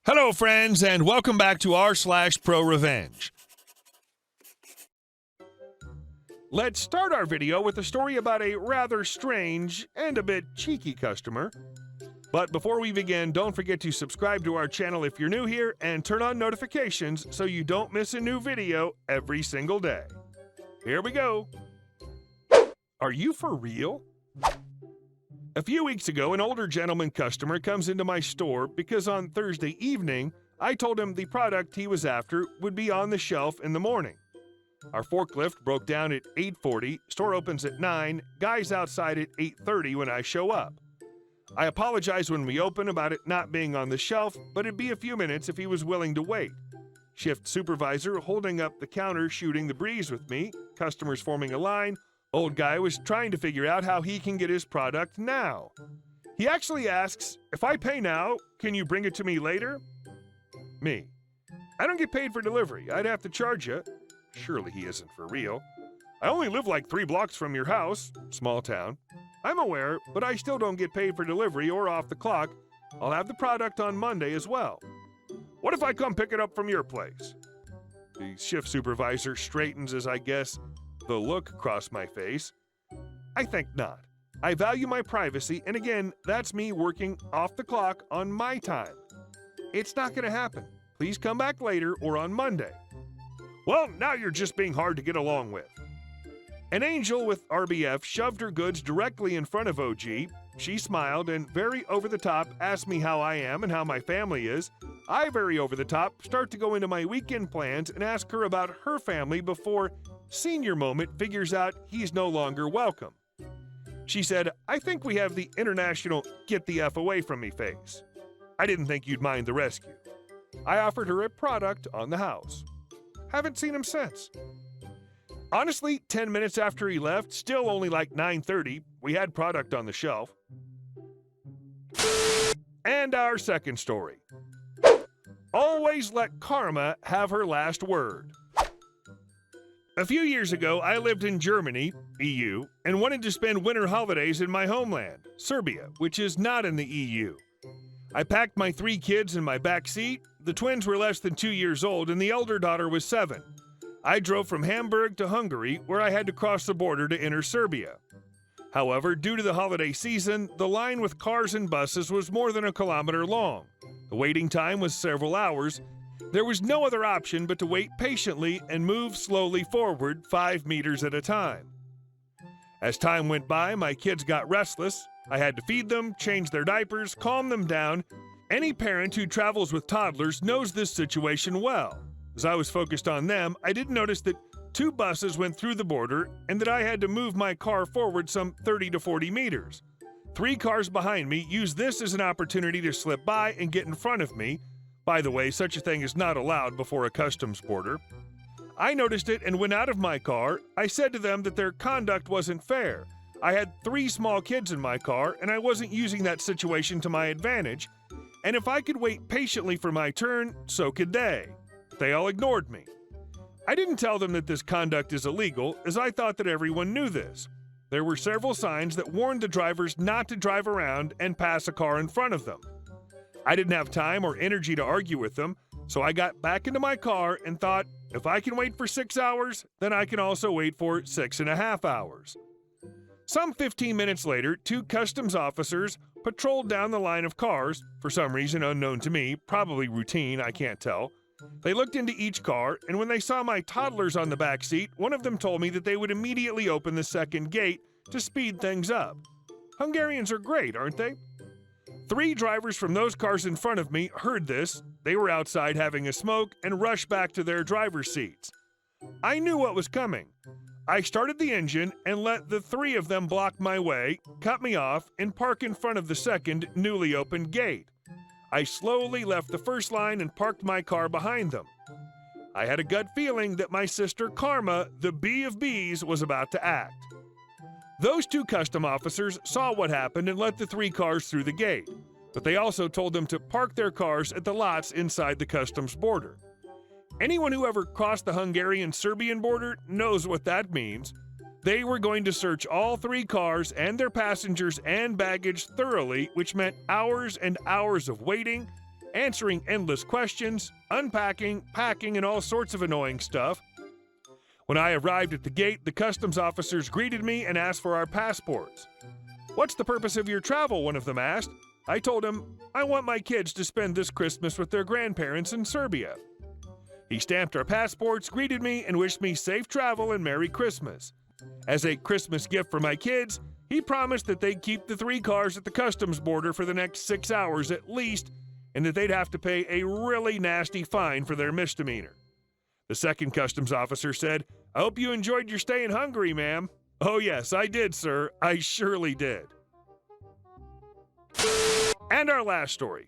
Hello, friends, and welcome back to r/ProRevenge. Let's start our video with a story about a rather strange and a bit cheeky customer. But before we begin, don't forget to subscribe to our channel if you're new here and turn on notifications so you don't miss a new video every single day. Here we go. Are you for real? A few weeks ago, an older gentleman customer comes into my store because on Thursday evening, I told him the product he was after would be on the shelf in the morning. Our forklift broke down at 8:40, store opens at 9, guys outside at 8:30 when I show up. I apologized when we open about it not being on the shelf, but it'd be a few minutes if he was willing to wait. Shift supervisor holding up the counter shooting the breeze with me, customers forming a line. Old guy was trying to figure out how he can get his product now. He actually asks, if I pay now, can you bring it to me later? Me. I don't get paid for delivery. I'd have to charge you. Surely he isn't for real. I only live like 3 blocks from your house. Small town. I'm aware, but I still don't get paid for delivery or off the clock. I'll have the product on Monday as well. What if I come pick it up from your place? The shift supervisor straightens as I guess the look crossed my face. I think not. I value my privacy, and again, that's me working off the clock on my time. It's not going to happen. Please come back later or on Monday. Well, now you're just being hard to get along with. An angel with RBF shoved her goods directly in front of OG. She smiled and very over the top asked me how I am and how my family is. I very over the top start to go into my weekend plans and ask her about her family before Senior Moment figures out he's no longer welcome. She said, I think we have the international get the F away from me face. I didn't think you'd mind the rescue. I offered her a product on the house. Haven't seen him since. Honestly, 10 minutes after he left, still only like 9:30, we had product on the shelf. And our second story. Always let karma have her last word. A few years ago, I lived in Germany, EU, and wanted to spend winter holidays in my homeland, Serbia, which is not in the EU. I packed my 3 kids in my back seat. The twins were less than 2 years old, and the elder daughter was 7. I drove from Hamburg to Hungary, where I had to cross the border to enter Serbia. However, due to the holiday season, the line with cars and buses was more than a kilometer long. The waiting time was several hours. There was no other option but to wait patiently and move slowly forward 5 meters at a time. As time went by, my kids got restless. I had to feed them, change their diapers, calm them down. Any parent who travels with toddlers knows this situation well. As I was focused on them, I didn't notice that 2 buses went through the border and that I had to move my car forward some 30 to 40 meters. 3 cars behind me used this as an opportunity to slip by and get in front of me. By the way, such a thing is not allowed before a customs border. I noticed it and went out of my car. I said to them that their conduct wasn't fair. I had 3 small kids in my car, and I wasn't using that situation to my advantage. And if I could wait patiently for my turn, so could they. They all ignored me. I didn't tell them that this conduct is illegal, as I thought that everyone knew this. There were several signs that warned the drivers not to drive around and pass a car in front of them. I didn't have time or energy to argue with them, so I got back into my car and thought, if I can wait for 6 hours, then I can also wait for 6.5 hours. Some 15 minutes later, 2 customs officers patrolled down the line of cars, for some reason unknown to me, probably routine, I can't tell. They looked into each car, and when they saw my toddlers on the back seat, one of them told me that they would immediately open the second gate to speed things up. Hungarians are great, aren't they? 3 drivers from those cars in front of me heard this. They were outside having a smoke and rushed back to their driver's seats. I knew what was coming. I started the engine and let the 3 of them block my way, cut me off, and park in front of the second, newly opened gate. I slowly left the first line and parked my car behind them. I had a gut feeling that my sister Karma, the bee of bees, was about to act. Those 2 custom officers saw what happened and let the 3 cars through the gate, but they also told them to park their cars at the lots inside the customs border. Anyone who ever crossed the Hungarian-Serbian border knows what that means. They were going to search all 3 cars and their passengers and baggage thoroughly, which meant hours and hours of waiting, answering endless questions, unpacking, packing, and all sorts of annoying stuff. When I arrived at the gate, the customs officers greeted me and asked for our passports. "What's the purpose of your travel?" one of them asked. I told him, "I want my kids to spend this Christmas with their grandparents in Serbia." He stamped our passports, greeted me, and wished me safe travel and Merry Christmas. As a Christmas gift for my kids, he promised that they'd keep the 3 cars at the customs border for the next 6 hours at least, and that they'd have to pay a really nasty fine for their misdemeanor. The second customs officer said, "I hope you enjoyed your stay in Hungary, ma'am." "Oh yes, I did, sir. I surely did." And our last story.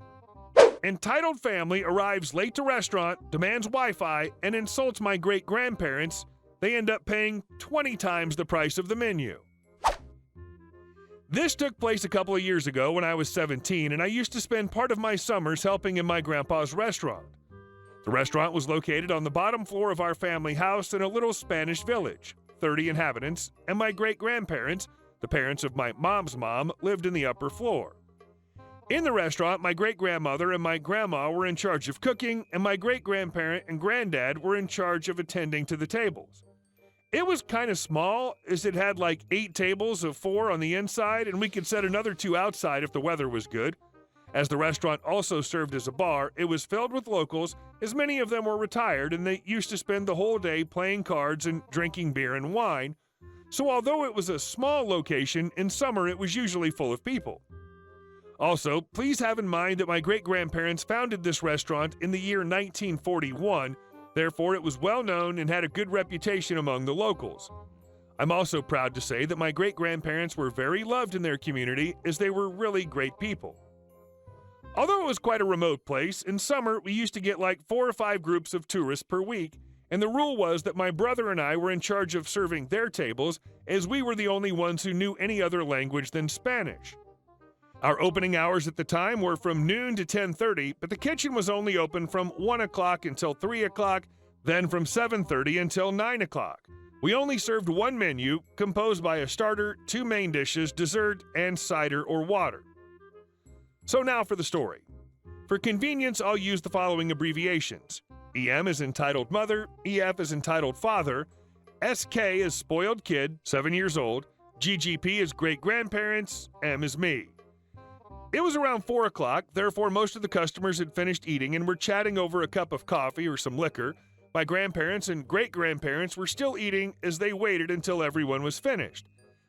Entitled family arrives late to restaurant, demands Wi-Fi, and insults my great-grandparents. They end up paying 20 times the price of the menu. This took place a couple of years ago when I was 17, and I used to spend part of my summers helping in my grandpa's restaurant. The restaurant was located on the bottom floor of our family house in a little Spanish village, 30 inhabitants, and my great-grandparents, the parents of my mom's mom, lived in the upper floor. In the restaurant, my great-grandmother and my grandma were in charge of cooking, and my great-grandparent and granddad were in charge of attending to the tables. It was kind of small, as it had like 8 tables of 4 on the inside, and we could set another 2 outside if the weather was good. As the restaurant also served as a bar, it was filled with locals, as many of them were retired, and they used to spend the whole day playing cards and drinking beer and wine. So although it was a small location, in summer it was usually full of people. Also, please have in mind that my great-grandparents founded this restaurant in the year 1941, therefore it was well known and had a good reputation among the locals. I'm also proud to say that my great-grandparents were very loved in their community, as they were really great people. Although it was quite a remote place, in summer we used to get like 4 or 5 groups of tourists per week, and the rule was that my brother and I were in charge of serving their tables, as we were the only ones who knew any other language than Spanish. Our opening hours at the time were from noon to 10:30, but the kitchen was only open from 1 o'clock until 3 o'clock, then from 7:30 until 9 o'clock. We only served one menu, composed by a starter, 2 main dishes, dessert, and cider or water. So now for the story. For convenience, I'll use the following abbreviations. EM is entitled mother, EF is entitled father, SK is spoiled kid, 7 years old, GGP is great-grandparents, M is me. It was around 4 o'clock, therefore most of the customers had finished eating and were chatting over a cup of coffee or some liquor. My grandparents and great-grandparents were still eating as they waited until everyone was finished.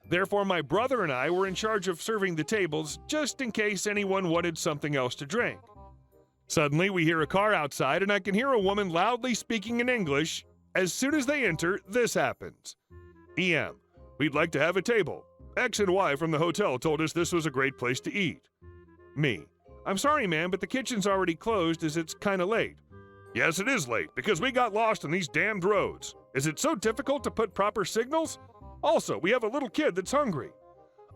Therefore, my brother and I were in charge of serving the tables just in case anyone wanted something else to drink. Suddenly, we hear a car outside and I can hear a woman loudly speaking in English. As soon as they enter, this happens. EM, we'd like to have a table. X and Y from the hotel told us this was a great place to eat. Me, I'm sorry, ma'am, but the kitchen's already closed as it's kind of late. Yes, it is late because we got lost in these damned roads. Is it so difficult to put proper signals? Also, we have a little kid that's hungry.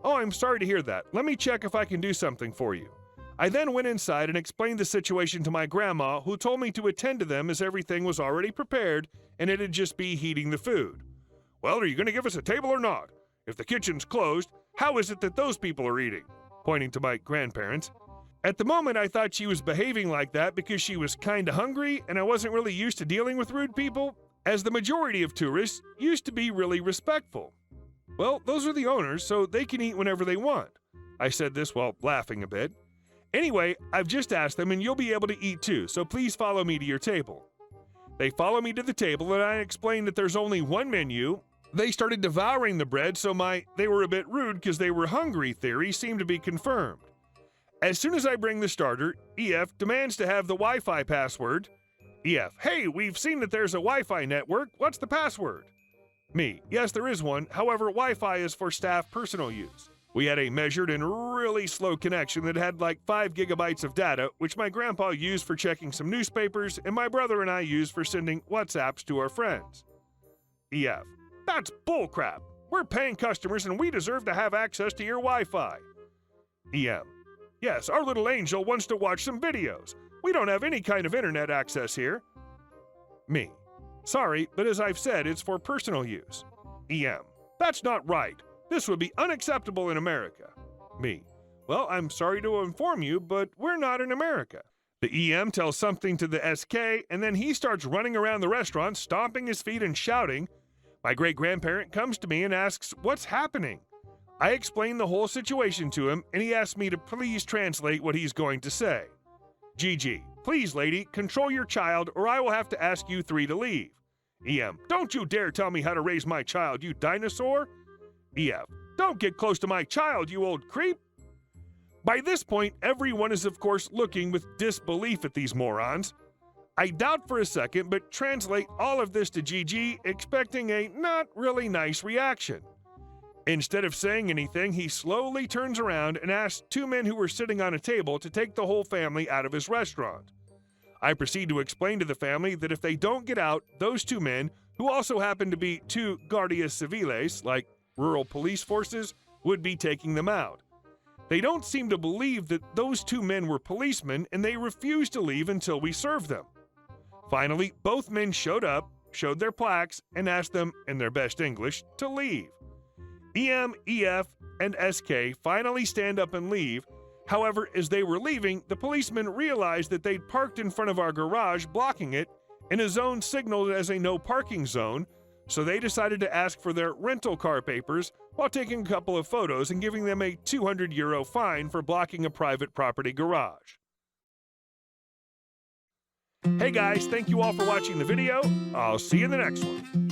Oh, I'm sorry to hear that. Let me check if I can do something for you. I then went inside and explained the situation to my grandma, who told me to attend to them as everything was already prepared and it'd just be heating the food. Well, are you going to give us a table or not? If the kitchen's closed, how is it that those people are eating? Pointing to my grandparents. At the moment, I thought she was behaving like that because she was kinda hungry and I wasn't really used to dealing with rude people, as the majority of tourists used to be really respectful. Well, those are the owners, so they can eat whenever they want. I said this while laughing a bit. Anyway, I've just asked them and you'll be able to eat too, so please follow me to your table. They follow me to the table and I explained that there's only one menu. They started devouring the bread, so they were a bit rude because they were hungry theory seemed to be confirmed. As soon as I bring the starter, EF demands to have the Wi-Fi password. EF, hey, we've seen that there's a Wi-Fi network. What's the password? Me, yes, there is one. However, Wi-Fi is for staff personal use. We had a measured and really slow connection that had like 5 gigabytes of data, which my grandpa used for checking some newspapers, and my brother and I used for sending WhatsApps to our friends. EF, that's bullcrap. We're paying customers and we deserve to have access to your Wi-Fi. EM, yes, our little angel wants to watch some videos. We don't have any kind of internet access here. Me, sorry, but as I've said, it's for personal use. EM, that's not right. This would be unacceptable in America. Me, well, I'm sorry to inform you, but we're not in America. The EM tells something to the SK, and then he starts running around the restaurant, stomping his feet and shouting. My great-grandparent comes to me and asks, "What's happening?" I explain the whole situation to him, and he asks me to please translate what he's going to say. GG, please, lady, control your child, or I will have to ask you three to leave. EM, don't you dare tell me how to raise my child, you dinosaur. EF, don't get close to my child, you old creep. By this point, everyone is of course looking with disbelief at these morons. I doubt for a second, but translate all of this to GG, expecting a not really nice reaction. Instead of saying anything, he slowly turns around and asks two men who were sitting on a table to take the whole family out of his restaurant. I proceed to explain to the family that if they don't get out, those two men, who also happen to be two guardias civiles, like rural police forces, would be taking them out. They don't seem to believe that those two men were policemen, and they refuse to leave until we serve them. Finally, both men showed up, showed their plaques, and asked them, in their best English, to leave. EM, EF, and SK finally stand up and leave. However, as they were leaving, the policemen realized that they'd parked in front of our garage, blocking it, in a zone signaled as a no parking zone, so they decided to ask for their rental car papers while taking a couple of photos and giving them a €200 fine for blocking a private property garage. Hey guys, thank you all for watching the video. I'll see you in the next one.